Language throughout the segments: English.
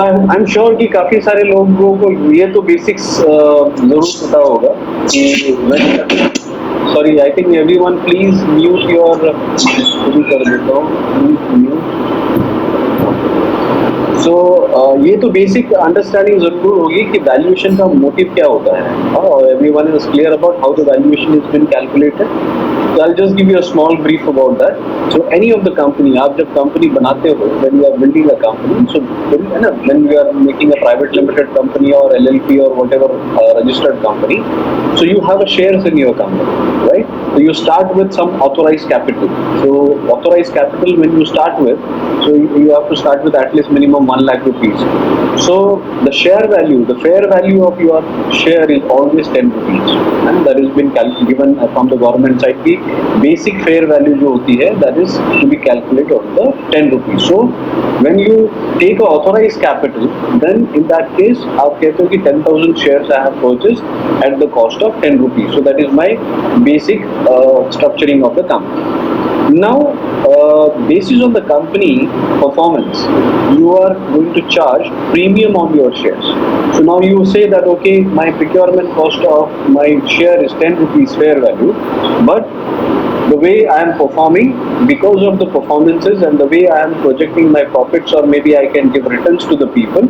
I am sure कि काफी सारे लोगों को ये तो बेसिक्स जरूर पता होगा कि sorry I think everyone please mute your कर देता हूँ। सो ये तो बेसिक अंडरस्टैंडिंग जरूर होगी कि वैल्यूएशन का मोटिव क्या होता है और everyone is clear about how the valuation is been calculated. So I'll just give you a small brief about that. So any of the company, आप जब कंपनी बनाते हो, when you are building a company, so है ना, when you are making a private limited company or LLP or whatever registered company, so you have a shares in your company, right? So you start with some authorized capital. So authorized capital when you start with, so you have to start with at least minimum 1 lakh rupees. So the share value, the fair value of your share is always 10 rupees, and that has been given from the government side की basic fair value जो होती है that is to be calculated on the 10 rupees. So when you take a authorized capital, then in that case आप कहते हो कि 10,000 shares I have purchased at the cost of 10 rupees. So that is my basic structuring of the company. Now, basis on the company performance, you are going to charge premium on your shares. So now you say that okay, my procurement cost of my share is 10 rupees fair value, but the way I am performing, because of the performances and the way I am projecting my profits, or maybe I can give returns to the people,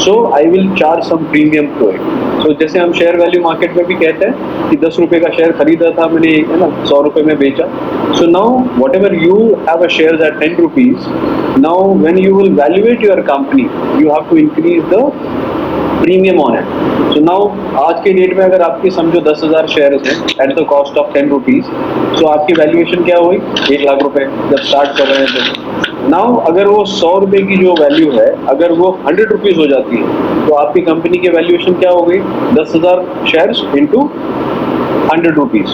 so I will charge some premium to it. So जैसे हम share value market में भी कहते हैं कि 10 रुपए का share खरीदा था मैंने, है ना, 100 रुपए में बेचा. So now whatever you have a shares at 10 rupees, now when you will valuate your company, you have to increase the premium on है. सो नाउ आज के डेट में अगर आपकी समझो 10,000 शेयर्स हैं at the cost of 10 rupees, so आपकी valuation क्या हुई? 1 लाख रुपए जब स्टार्ट कर रहे हैं तो. नाउ अगर वो 100 रुपए की जो वैल्यू है, अगर वो 100 रुपीज हो जाती है, तो आपकी कंपनी की वैल्यूएशन क्या हो गई? 10,000 शेयर्स इंटू 100 रुपीज.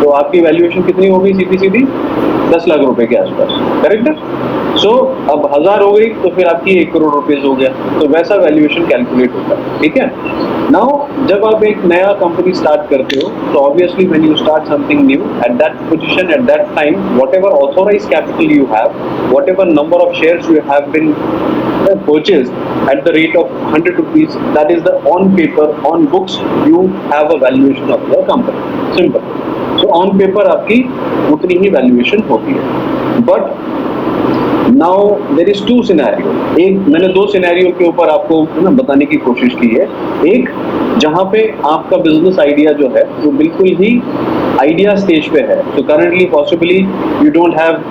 तो आपकी वैल्यूएशन कितनी हो गई? सीधी सीधी 10 लाख रुपए के आसपास. करेक्ट है? सो अब 1000 हो गई तो फिर आपकी 1 करोड़ रुपीज हो गया. तो वैसा वैल्यूएशन कैलकुलेट होता है. ठीक है. नाउ जब आप एक नया कंपनी स्टार्ट करते हो, तो obviously when you start something new, at that position, at that time, whatever authorised capital you have, whatever number of shares you have been purchased at the rate of 100 rupees, that is the on paper, on books, you have a valuation of the company. Simple. So on paper आपकी उतनी ही valuation होती है. But now there is two scenario. एक मैंने 2 scenario के ऊपर आपको ना बताने की कोशिश की है. एक जहाँ पे आपका बिजनेस आइडिया जो है वो बिल्कुल ही आइडिया स्टेज पे है. So currently possibly you don't have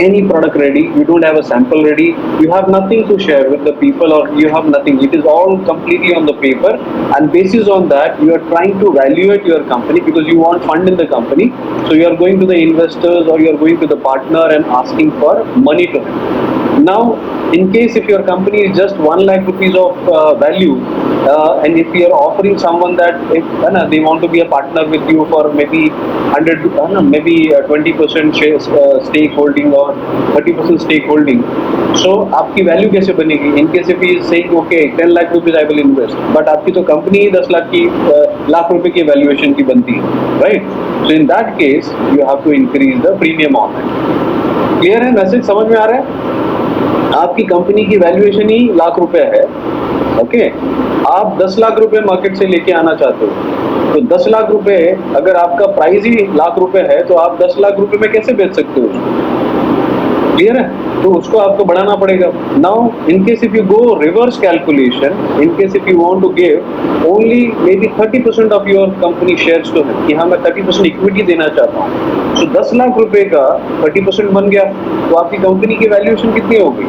any product ready, you don't have a sample ready, you have nothing to share with the people, or you have nothing. It is all completely on the paper, and basis on that you are trying to evaluate your company because you want fund in the company. So you are going to the investors or you are going to the partner and asking for money to him. Now in case if your company is just 1 lakh rupees of value, and if you are offering someone that if they want to be a partner with you for maybe 100 maybe 20% stake holding or 30% stake holding, so आपकी value कैसे बनेगी? In case if he is saying okay 10 lakh rupees I will invest, but आपकी तो company ही 10 लाख की लाख रुपए की valuation की बनती है, right? So in that case you have to increase the premium on it. Clear है? मैसेज समझ में आ रहा है? आपकी कंपनी की वैल्यूएशन ही लाख रुपए है. ओके. आप 10 लाख रुपए मार्केट से लेके आना चाहते हो, तो 10 लाख रुपए अगर आपका प्राइस ही लाख रुपए है, तो आप 10 लाख रुपए में कैसे बेच सकते हो? क्लियर है? तो उसको आपको बढ़ाना पड़ेगा. Now in case if you go reverse calculation, in case if you want to give only maybe 30% of your company shares to him, कि हाँ मैं 30% इक्विटी देना चाहता हूँ, सो 10 लाख रुपए का 30% बन गया, तो आपकी कंपनी की वैल्यूएशन कितनी होगी?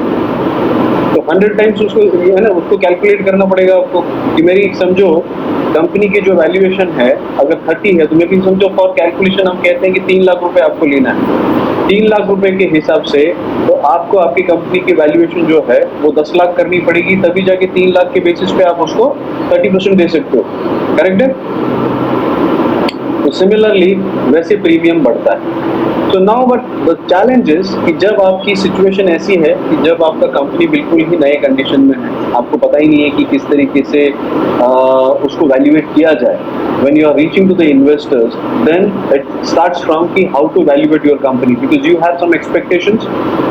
तो 100 टाइम्स उसको है ना, उसको कैलकुलेट करना पड़ेगा आपको कि मेरी समझो कंपनी की जो वैल्यूएशन है अगर 30 है, तो मे भी समझो फॉर कैलकुलेशन हम कहते हैं कि 3 लाख रुपए आपको लेना है. 3 लाख रुपए के हिसाब से तो आपको आपकी कंपनी की वैल्यूएशन जो है वो 10 लाख करनी पड़ेगी, तभी जाके 3 लाख के बेसिस पे आप उसको 30% दे सकते हो. करेक्ट है? तो सिमिलरली वैसे प्रीमियम बढ़ता है. तो now but the challenge is कि जब आपकी सिचुएशन ऐसी है कि जब आपका कंपनी बिल्कुल ही नए कंडीशन में है, आपको पता ही नहीं है कि किस तरीके से उसको वैल्यूएट किया जाए, when you are reaching to the investors, then it starts from how to evaluate your company, because you have some expectations,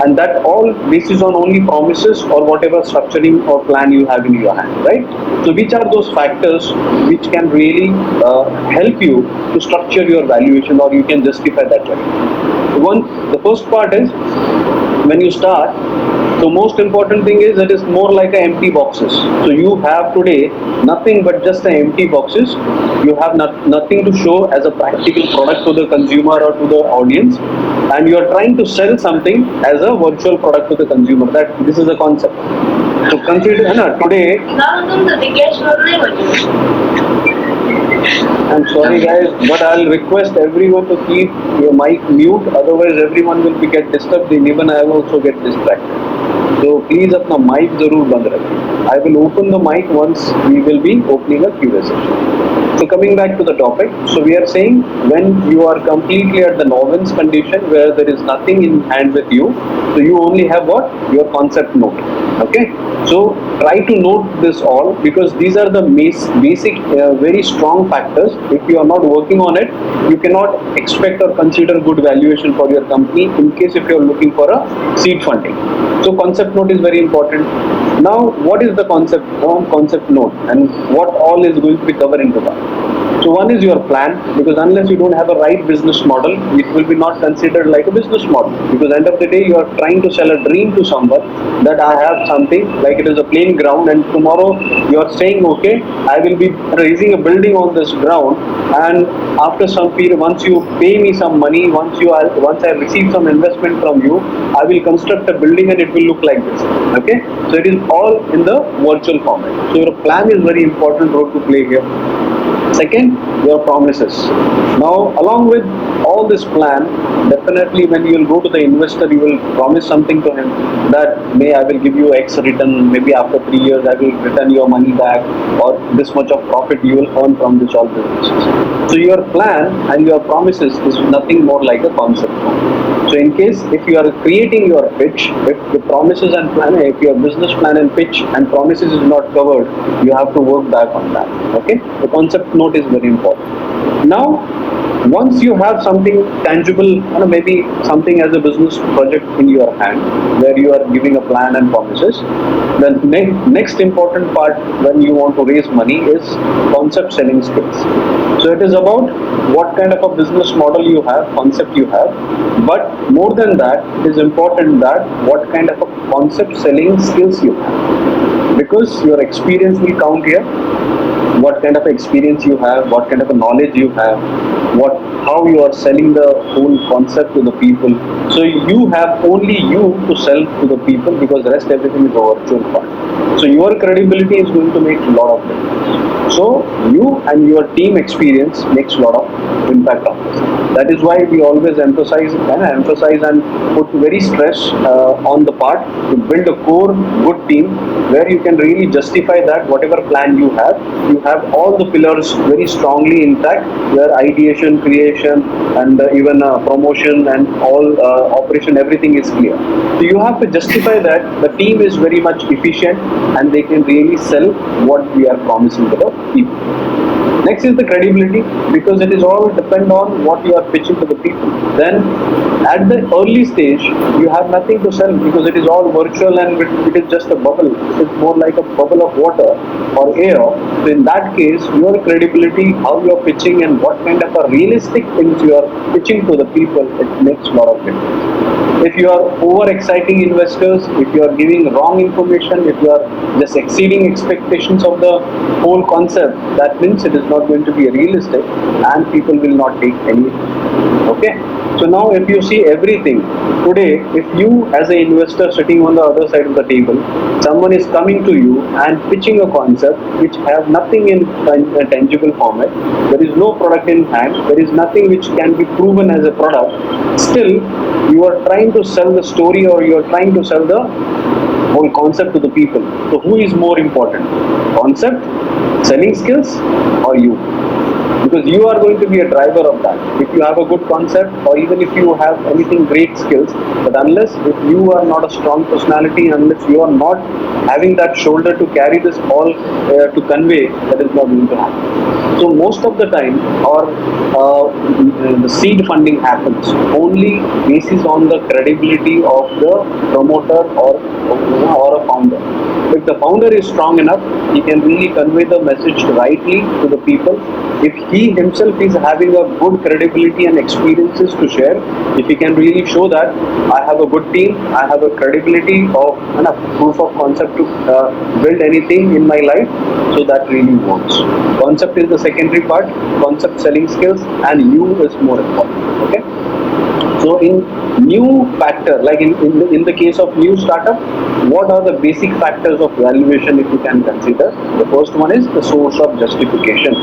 and that all basis on only promises or whatever structuring or plan you have in your hand, right? So which are those factors which can really help you to structure your valuation, or you can justify that value? The first part is, when you start, the most important thing is, it is more like a empty boxes. So you have today nothing but just the empty boxes. You have nothing to show as a practical product to the consumer or to the audience, and you are trying to sell something as a virtual product to the consumer. That this is the concept. So consider, today. I'm sorry guys, but I'll request everyone to keep your mic mute, otherwise everyone will get disturbed, and even I will also get distracted. So please अपना mic जरूर बंद रखें. I will open the mic once we will be opening a Q&A session. So coming back to the topic, so we are saying, when you are completely at the novice condition where there is nothing in hand with you, so you only have what? Your concept note. Okay, so try to note this all, because these are the basic very strong factors. If you are not working on it, you cannot expect or consider good valuation for your company, in case if you are looking for a seed funding. So concept note is very important. Now what is the concept note, and what all is going to be covered into that? So one is your plan, because unless you don't have a right business model, it will be not considered like a business model, because end of the day you are trying to sell a dream to someone, that I have something like it is a plain ground, and tomorrow you are saying, okay, I will be raising a building on this ground, and after some period, once you pay me some money, once I receive some investment from you, I will construct a building and it will look like this. Okay, so it is all in the virtual format. So your plan is very important role to play here. Second, your promises. Now, along with all this plan, definitely when you will go to the investor, you will promise something to him, that I will give you X return, maybe after 3 years I will return your money back, or this much of profit you will earn from this all businesses. So your plan and your promises is nothing more like a concept. So in case if you are creating your pitch, if the promises and plan, if your business plan and pitch and promises is not covered, you have to work back on that. Okay, the concept note is very important. Now, once you have something tangible, maybe something as a business project in your hand, where you are giving a plan and promises, then next important part when you want to raise money is concept selling skills. So it is about what kind of a business model you have, concept you have, but more than that, it is important that what kind of a concept selling skills you have, because your experience will count here. What kind of experience you have, what kind of a knowledge you have, how you are selling the whole concept to the people. So you have only you to sell to the people, because the rest everything is a virtual part. So your credibility is going to make a lot of difference. So you and your team experience makes a lot of impact on this. That is why we always emphasize and put very stress on the part to build a core good team, where you can really justify that whatever plan you have all the pillars very strongly intact, where ideation, creation, and even promotion and all operation, everything is clear. So you have to justify that the team is very much efficient and they can really sell what we are promising to the people. Next is the credibility, because it is all depend on what you are pitching to the people. Then at the early stage, you have nothing to sell, because it is all virtual and it is just a bubble. It is more like a bubble of water or air. So in that case, your credibility, how you are pitching and what kind of a realistic things you are pitching to the people, it makes a lot of difference. If you are over exciting investors, if you are giving wrong information, if you are just exceeding expectations of the whole concept, that means it is not going to be realistic and people will not take any. Okay, so now if you see everything today, if you as an investor sitting on the other side of the table, someone is coming to you and pitching a concept which have nothing in a tangible format, there is no product in hand, there is nothing which can be proven as a product, still you are trying to sell the story, or you are trying to sell the whole concept to the people. So who is more important, concept, selling skills, or you? Because you are going to be a driver of that. If you have a good concept, or even if you have anything great skills, but unless if you are not a strong personality, unless you are not having that shoulder to carry this all to convey, that is not going to happen. So most of the time, or the seed funding happens only basis on the credibility of the promoter or a founder. If the founder is strong enough, he can really convey the message rightly to the people. If he himself is having a good credibility and experiences to share, if he can really show that I have a good team, I have a credibility of enough proof of concept to build anything in my life, so that really works. Concept is the secondary part, concept, selling skills, and you is more important. Okay. So in new factor, like in the case of new startup, what are the basic factors of valuation if you can consider? The first one is the source of justification.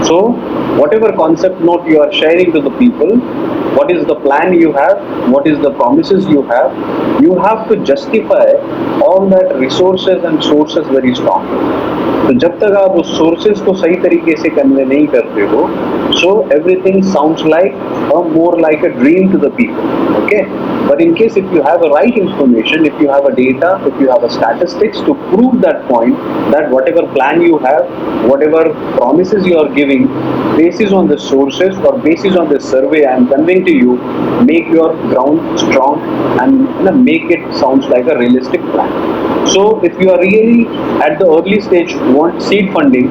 So whatever concept note you are sharing to the people, what is the plan you have, what is the promises you have to justify all that resources and sources very strongly. तो जब तक आप उस sources को सही तरीके से convey नहीं करते हो, so everything sounds like or more like a dream to the people. Okay, but in case if you have a right information, if you have a data, if you have a statistics to prove that point, that whatever plan you have, whatever promises you are giving, basis on the sources or basis on the survey I am conveying to you, make your ground strong and make it sounds like a realistic plan. So if you are really at the early stage want seed funding,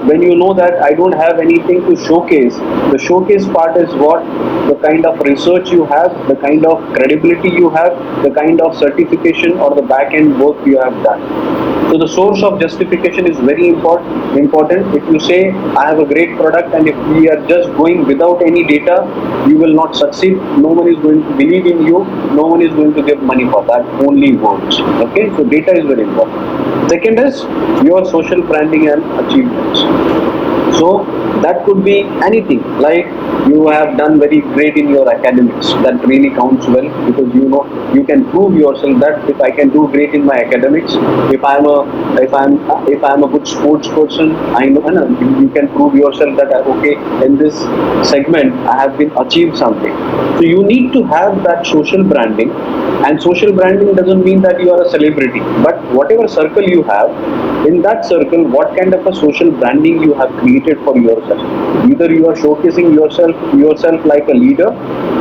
when you know that I don't have anything to showcase, the showcase part is what the kind of research you have, the kind of credibility you have, the kind of certification or the back end work you have done. So the source of justification is very important. If you say I have a great product and if we are just going without any data, you will not succeed. No one is going to believe in you. No one is going to give money for that. Only words. Okay, so data is very important. Second is your social branding and achievements. So that could be anything, like you have done very great in your academics, that really counts well, because you know you can prove yourself that if I can do great in my academics, if I'm a good sports person, I know you can prove yourself that okay, in this segment I have been achieved something. So you need to have that social branding, and social branding doesn't mean that you are a celebrity, but whatever circle you have, in that circle what kind of a social branding you have created for yourself. Either you are showcasing yourself like a leader,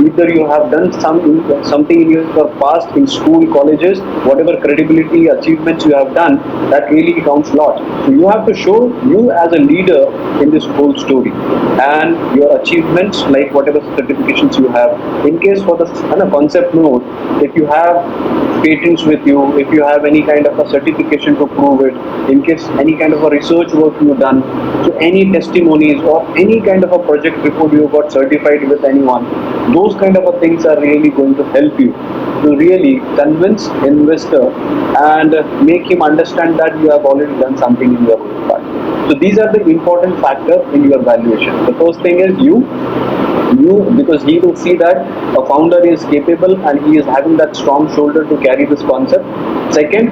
either you have done something in your past in school, colleges, whatever credibility achievements you have done, that really counts a lot. So you have to show you as a leader in this whole story, and your achievements, like whatever certifications you have. In case for the concept note, if you have patents with you, if you have any kind of a certification to prove it, in case any kind of a research work you've done, so any testimonies or any kind of a project report you got certified with anyone, those kind of a things are really going to help you to really convince investor and make him understand that you have already done something in your part. So these are the important factors in your valuation. The first thing is you, because he will see that a founder is capable and he is having that strong shoulder to carry this concept. Second,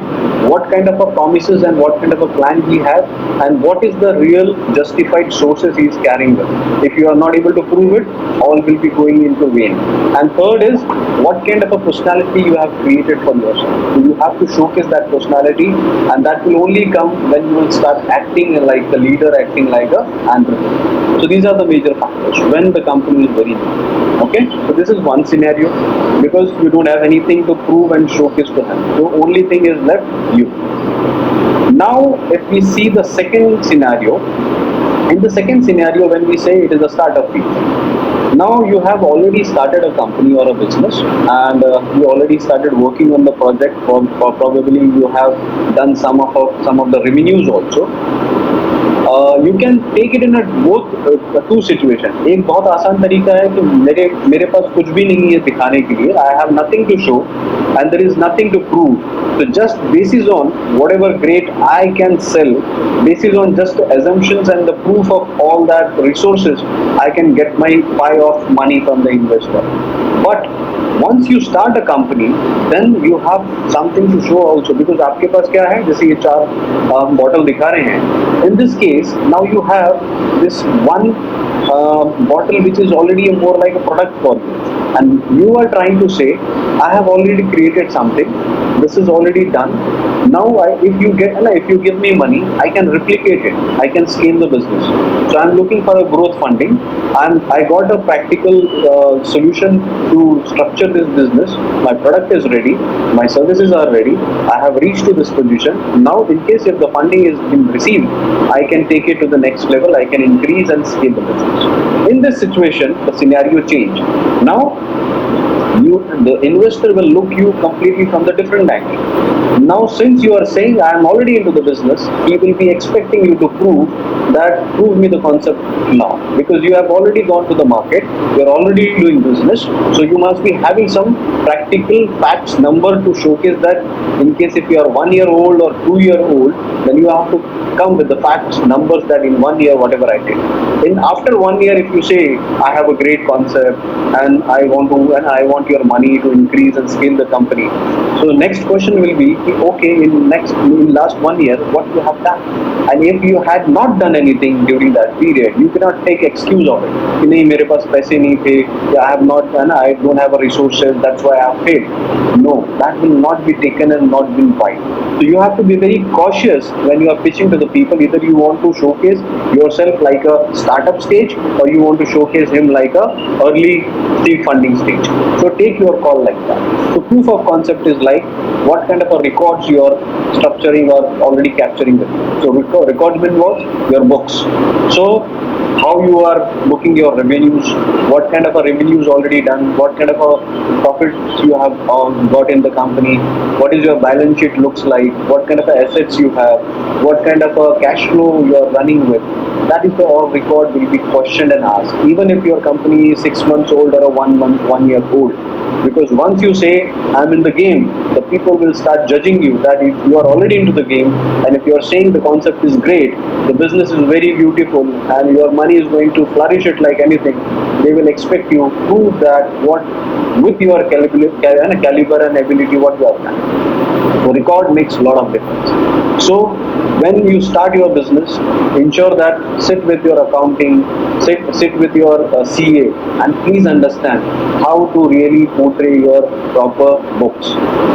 what kind of a promises and what kind of a plan he has, and what is the real justified sources he is carrying with. If you are not able to prove it, all will be going into vain. And third is what kind of a personality you have created for yourself. So you have to showcase that personality, and that will only come when you will start acting like the leader, acting like a entrepreneur. So these are the major factors when the company is very new. Okay, so this is one scenario, because you don't have anything to prove and showcase to them. So only thing is left you. Now, if we see the second scenario, in the second scenario, when we say it is a startup phase, now you have already started a company or a business, and you already started working on the project. For probably you have done some of the revenues also. You can take it in a both two situation. एक बहुत आसान तरीका है कि मेरे पास कुछ भी नहीं है दिखाने के लिए. I have nothing to show and there is nothing to prove. So just basis on whatever great I can sell, basis on just the assumptions and the proof of all that resources, I can get my pie of money from the investor. But once you start a company, then you have something to show also, because आपके पास क्या है, जैसे ये 4 bottle दिखा रहे हैं. In this case, now you have this one bottle which is already more like a product for you, and you are trying to say, I have already created something, this is already done, If you get, no, if you give me money, I can replicate it. I can scale the business. So I'm looking for a growth funding. I got a practical solution to structure this business. My product is ready. My services are ready. I have reached to this position. Now, in case if the funding is been received, I can take it to the next level. I can increase and scale the business. In this situation, the scenario change. Now, the investor will look you completely from the different angle. Now, since you are saying I am already into the business, he will be expecting you to prove me the concept now, because you have already gone to the market, you are already doing business, so you must be having some practical facts number to showcase that. In case if you are 1 year old or 2 year old, then you have to come with the facts numbers that in 1 year whatever I did. In after 1 year, if you say I have a great concept and I want your money to increase and scale the company, so next question will be, okay, in last 1 year what you have done. And if you had not done anything during that period, you cannot take excuse of it कि नहीं मेरे पास पैसे नहीं थे, या I have not done, I don't have a resources, that's why I have failed. No, that will not be taken and not been fine. So you have to be very cautious when you are pitching to the people. Either you want to showcase yourself like a startup stage, or you want to showcase him like a early seed funding stage. So take your call like that. So proof of concept is like what kind of a records you are structuring or already capturing them. So records mean what? Your books. So how you are booking your revenues, what kind of a revenues already done, what kind of a profits you have got in the company, what is your balance sheet looks like, what kind of assets you have, what kind of a cash flow you are running with. That is the all record will be questioned and asked, even if your company is 6 months old or a 1 month, 1 year old. Because once you say I'm in the game, the people will start judging you that if you are already into the game, and if you are saying the concept is great, the business is very beautiful, and your money is going to flourish it like anything, they will expect you to prove that what with your caliber and ability what you have done. So record makes a lot of difference. So when you start your business, ensure that sit with your accounting, sit with your CA, and please understand how to really portray your proper books.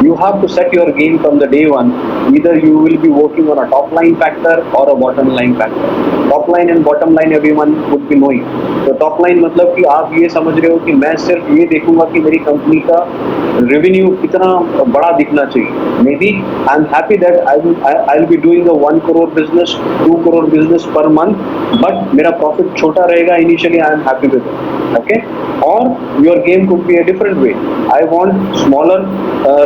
You have to set your game from the day one. Either you will be working on a top line factor or a bottom line factor. Top line and bottom line everyone would be knowing. तो top line मतलब कि आप ये समझ रहे हो कि मैं सिर्फ ये देखूंगा कि मेरी कंपनी का रेवेन्यू कितना बड़ा दिखना चाहिए. Maybe I am happy that I will be doing a 1 crore business, 2 crore business per month, but मेरा प्रॉफिट छोटा रहेगा initially. I am happy with it. Okay. और your game could be a different way. I want smaller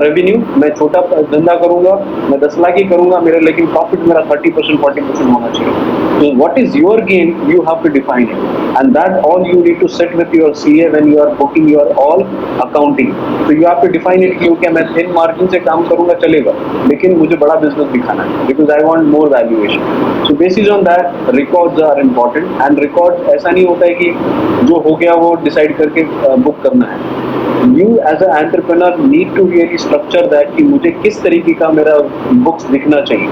revenue, मैं छोटा धंधा करूंगा, मैं 10 लाख ही करूंगा मेरे, लेकिन प्रॉफिट मेरा 30% 40% होना चाहिए. So what is your game? You have to define it, and that all you need to sit with your CA when you are booking your all accounting. So you have to define it कि okay मैं thin margin से काम करूँगा चलेगा, लेकिन मुझे बड़ा business दिखाना है, because I want more valuation. So basis on that, records are important, and records ऐसा नहीं होता है कि जो हो गया वो decide करके book करना है. You as an entrepreneur need to really structure that कि मुझे किस तरीके का मेरा बुक्स दिखना चाहिए.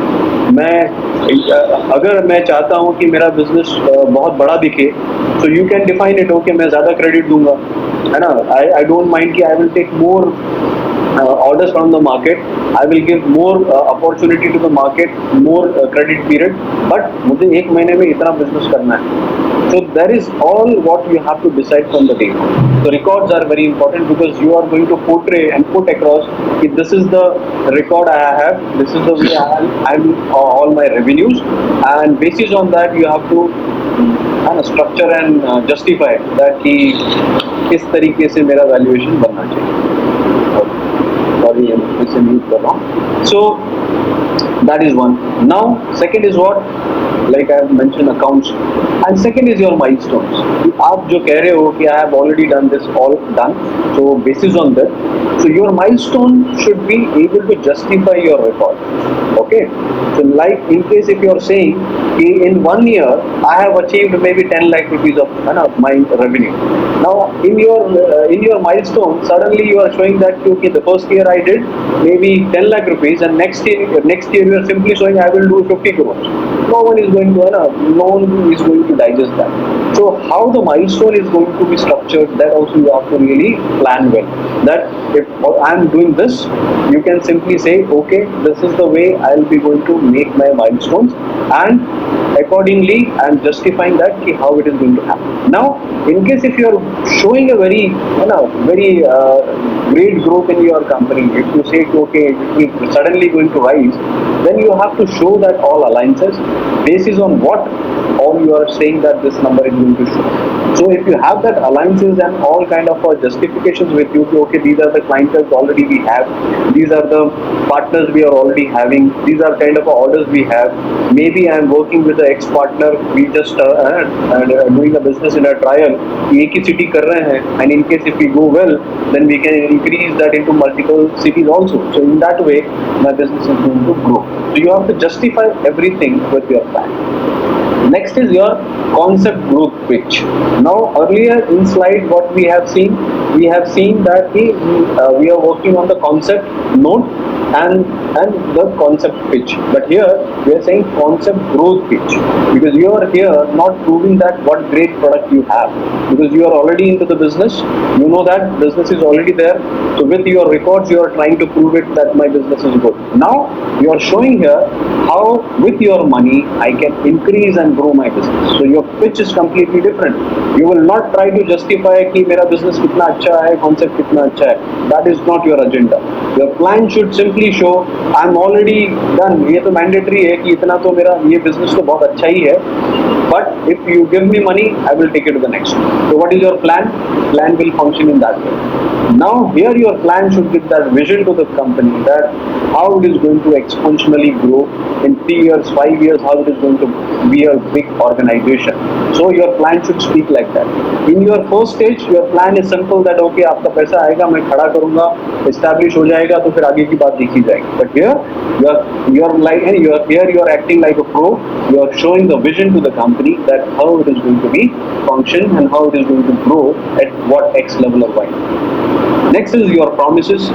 अगर मैं चाहता हूँ कि मेरा बिजनेस बहुत बड़ा दिखे, तो you can define it. Okay मैं ज़्यादा क्रेडिट दूंगा, है ना. आई डोंट माइंड कि I will take more orders from the market, I will give more opportunity to the market, more credit period, but मुझे 1 महीने में इतना business करना है. So that is all what you have to decide from the day. The records are very important, because you are going to portray and put across that this is the record I have, this is the way I am all my revenues, and basis on that you have to structure and justify that कि किस तरीके से मेरा valuation बनना चाहिए. Sorry, I'm mute कर रहा हूँ. So that is one. Now second is what, like I have mentioned, accounts, and second is your milestones. आप जो कह रहे हो कि I have already done this, all done, so basis on that, so your milestone should be able to justify your record. Okay. So like in case if you are saying कि in 1 year I have achieved maybe 10 lakh rupees of my revenue. Now in your milestone, suddenly you are showing that okay, the first year I did maybe 10 lakh rupees, and next year you are simply showing I will do 50 crores. No one is going to no one is going to digest that. So how the milestone is going to be structured, that also you have to really plan well. That if I am doing this, you can simply say, okay, this is the way I'll be going to make my milestones, and accordingly I'm justifying that how it is going to happen. Now, in case if you are showing a very great growth in your company, if you say okay, it is suddenly going to rise, then you have to show that all alliances basis on what all you are saying that this number is going to show. So if you have that alliances and all kind of justifications with you, okay, these are the clientele already we have, these are the partners we are already having, these are kind of orders we have. Maybe I am working with the ex partner, we just doing a business in a trial, एक ही city कर रहे हैं, and in case if we go well, then we can increase that into multiple cities also. So in that way, my business is going to grow. So you have to justify everything with your plan. Next is your concept growth pitch. Now earlier in slide what we have seen that we are working on the concept note and the concept pitch, but here we are saying concept growth pitch, because you are here not proving that what great product you have, because you are already into the business, you know that business is already there. So with your records you are trying to prove it that my business is good. Now you are showing here how with your money I can increase and grow my business. So your pitch is completely different. You will not try to justify कि मेरा business कितना अच्छा है, concept कितना अच्छा है. That is not your agenda. Your plan should simply show I am already done. ये तो mandatory है कि इतना तो मेरा ये business तो बहुत अच्छा ही है. But if you give me money, I will take it to the next. So what is your plan? Plan will function in that way. Now here your plan should give that vision to the company that how it is going to exponentially grow in 3 years, 5 years, how it is going to be a big organization. So your plan should speak like that. In your first stage, your plan is simple that okay, आपका पैसा आएगा, मैं खड़ा करूँगा, establish हो जाएगा, तो फिर आगे की बात देखी जाएगी. But here you are acting like a pro. You are showing the vision to the company that how it is going to be function and how it is going to grow at what X level or Y. Next is your promises.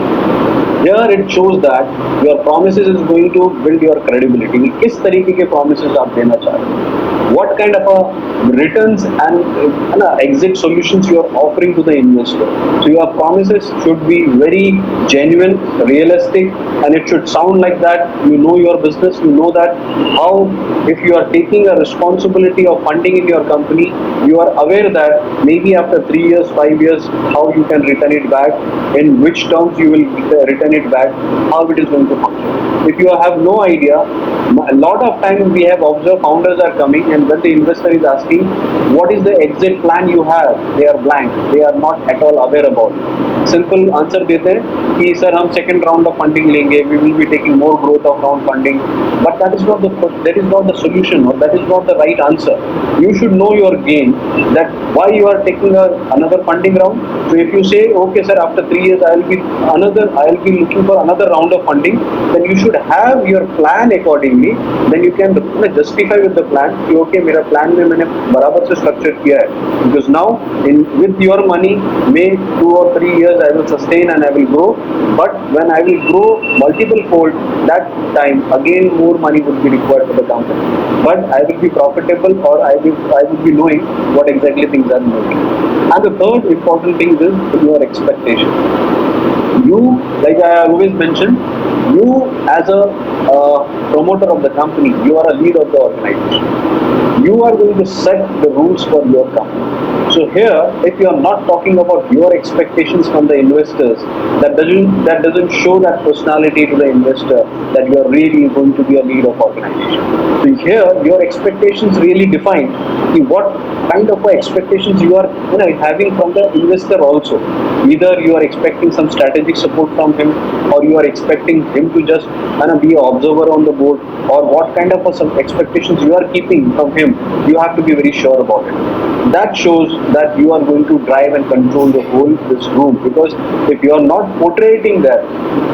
Here it shows that your promises is going to build your credibility. किस तरीके के promises आप देना चाह रहे हैं? What kind of a returns and exit solutions you are offering to the investor? So your promises should be very genuine, realistic, and it should sound like that you know your business. You know that how if you are taking a responsibility of funding in your company, you are aware that maybe after 3 years, 5 years, how you can return it back, in which terms you will return it back, how it is going to function. If you have no idea, a lot of time we have observed founders are coming and when the investor is asking what is the exit plan you have, they are blank, they are not at all aware about it. Simple answer देते हैं कि sir हम second round of funding लेंगे, we will be taking more growth of round funding, but that is not the solution, or that is not the right answer. You should know your game, that why you are taking another funding round. So if you say okay sir, after 3 years I will be looking for another round of funding, then you should have your plan accordingly. Then you can justify with the plan कि okay मेरा plan में मैंने बराबर से structure किया है, because now with your money may 2 or 3 years I will sustain and I will grow, but when I will grow multiple fold, that time again more money would be required for the company, but I will be profitable, or I will be knowing what exactly things are moving. And the third important thing is your expectation. You, like I always mention, you as a promoter of the company, you are a leader of the organization. You are going to set the rules for your company. So here, if you are not talking about your expectations from the investors, that doesn't show that personality to the investor that you are really going to be a lead of organization. So here, your expectations really define what kind of expectations you are having from the investor also. Either you are expecting some strategic support from him, or you are expecting him to just be an observer on the board. or what kind of some expectations you are keeping from him, you have to be very sure about it. That shows that you are going to drive and control the whole this room, because if you are not portraying that,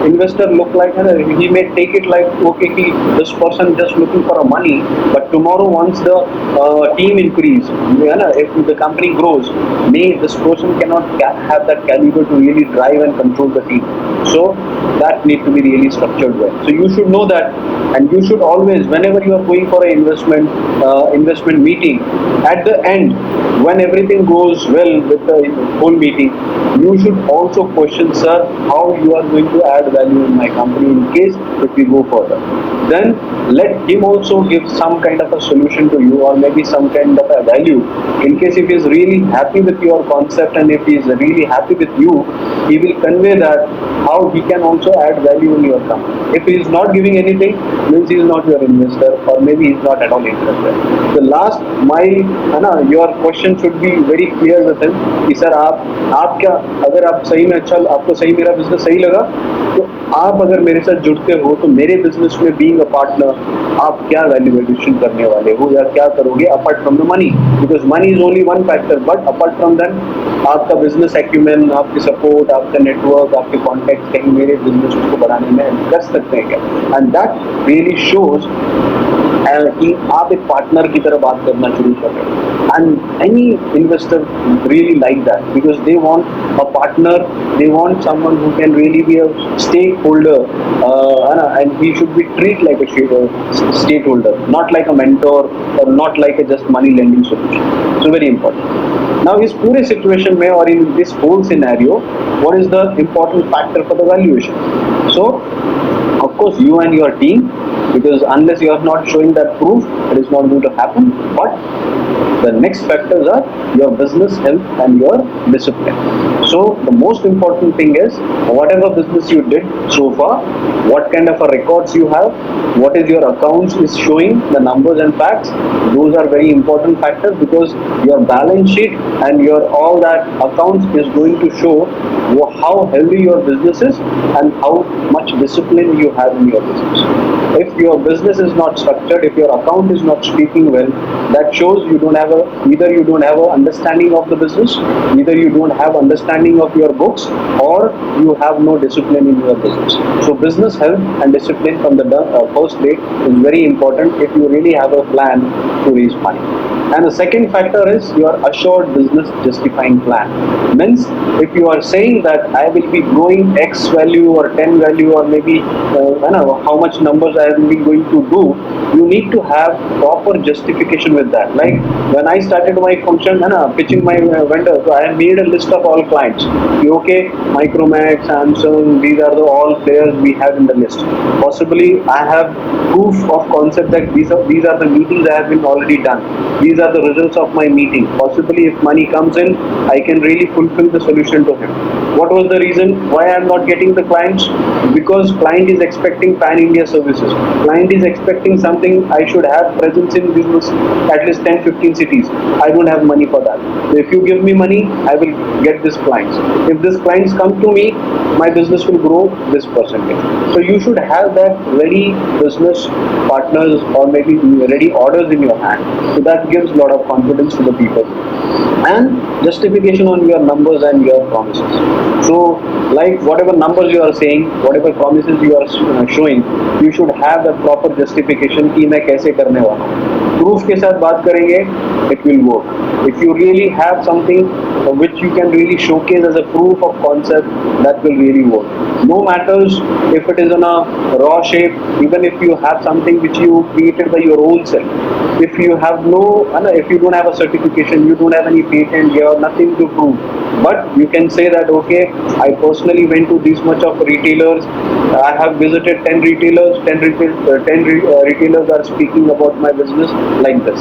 investor look like, he may take it like, okay, this person just looking for a money, but tomorrow once the team increase, if the company grows, may this person cannot have that caliber to really drive and control the team. So that need to be really structured well. So you should know that, and you should always, whenever you are going for an investment meeting, at the end, when everything goes well with the whole meeting, you should also question, sir, how you are going to add value in my company in case if we go further. Then let him also give some kind of a solution to you, or maybe some kind of a value. In case if he is really happy with your concept and if he is really happy with you, he will convey that how he can also add value in your company. If he is not giving anything, means he is not your investor, or maybe he is not at all interested. The last, your question should be very clear with him कि sir आप क्या, अगर आप सही में अच्छा, आपको सही मेरा बिजनेस सही लगा, तो आप अगर मेरे साथ जुड़ते हो तो मेरे बिजनेस में बीइंग अ पार्टनर आप क्या वैल्यू एडिशन करने वाले हो या क्या करोगे apart from the money, because money is only one factor, but apart from that आपका बिजनेस एक्यूमेन, आपकी सपोर्ट, आपका नेटवर्क, आपके कॉन्टैक्ट कहीं मेरे बिजनेस को बढ़ाने में हेल्प कर सकते हैं क्या, एंड दैट रियली शोज कि आप एक पार्टनर की तरह बात करना शुरू कर रहे हैं. And any investor really like that, because they want a partner, they want someone who can really be a stakeholder, and he should be treated like a stakeholder, not like a mentor or not like a just money lending solution. So very important. Now इस पूरे situation में और in this whole scenario, what is the important factor for the valuation? So of course you and your team, because unless you are not showing that proof, it is not going to happen. But the next factors are your business health and your discipline. So the most important thing is, whatever business you did so far, what kind of a records you have, what is your accounts is showing, the numbers and facts, those are very important factors, because your balance sheet and your all that accounts is going to show how healthy your business is and how much discipline you have in your business. If your business is not structured, if your account is not speaking well, that shows you don't have either you don't have a understanding of the business, either you don't have understanding of your books, or you have no discipline in your business. So business health and discipline from the first day is very important if you really have a plan to raise money. And the second factor is your assured business justifying plan. Means if you are saying that I will be growing X value or 10 value, or maybe how much numbers I will be going to do, you need to have proper justification with that. Like when I started my function, pitching my vendor, so I have made a list of all clients. Okay, Micromax, Samsung, these are the all players we have in the list. Possibly I have proof of concept that these are the meetings I have been already done. These are the results of my meeting. Possibly if money comes in, I can really fulfill the solution to him. What was the reason why I am not getting the clients? Because client is expecting pan-India services. Client is expecting something I should have presence in business at least 10-15 cities. I don't have money for that. So if you give me money, I will get these clients. If these clients come to me, my business will grow this percentage. So you should have that ready business partners, or maybe ready orders in your hand. So that gives a lot of confidence to the people. And justification on your numbers and your promises. So like whatever numbers you are saying, whatever promises you are showing, you should have a proper justification कि मैं कैसे करने वाला हूँ. Proof के साथ बात करेंगे, it will work. If you really have something which you can really showcase as a proof of concept, that will really work. No matters if it is in a raw shape, even if you have something which you created by your own self. If you have if you don't have a certification, you don't have any patent, you have nothing to prove. But you can say that, okay, I personally went to this much of retailers, I have visited 10 retailers, 10 retailers are speaking about my business like this.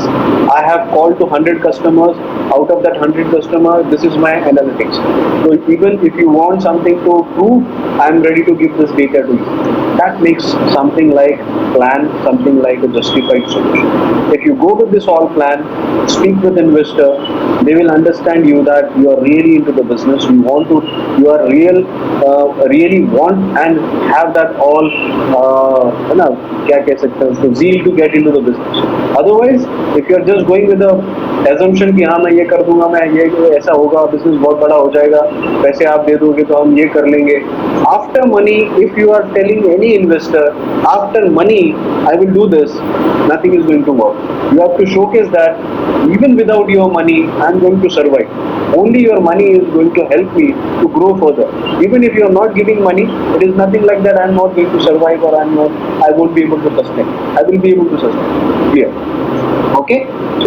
I have called to 100 customers, out of that 100 customers, this is my analytics. So even if you want something to prove, I am ready to give this data to you. That makes something like plan, something like a justified solution. If you go with this all plan, speak with investor, They will understand you that you are really into the business. You are really want and have that all, है ना, क्या कह सकते हैं उसको, zeal to get into the business. Otherwise, if you are just going with the assumption कि हाँ मैं ये कर दूंगा, मैं ये ऐसा होगा, business बहुत बड़ा हो जाएगा, पैसे आप दे दोगे तो हम ये कर लेंगे. After money, if you are telling any investor, after money I will do this, nothing is going to work. You have to showcase that even without your money I am going to survive. Only your money is going to help me to grow further. Even if you are not giving money, it is nothing like that I am not going to survive, or I won't be able to sustain. I will be able to sustain. Clear? Okay. So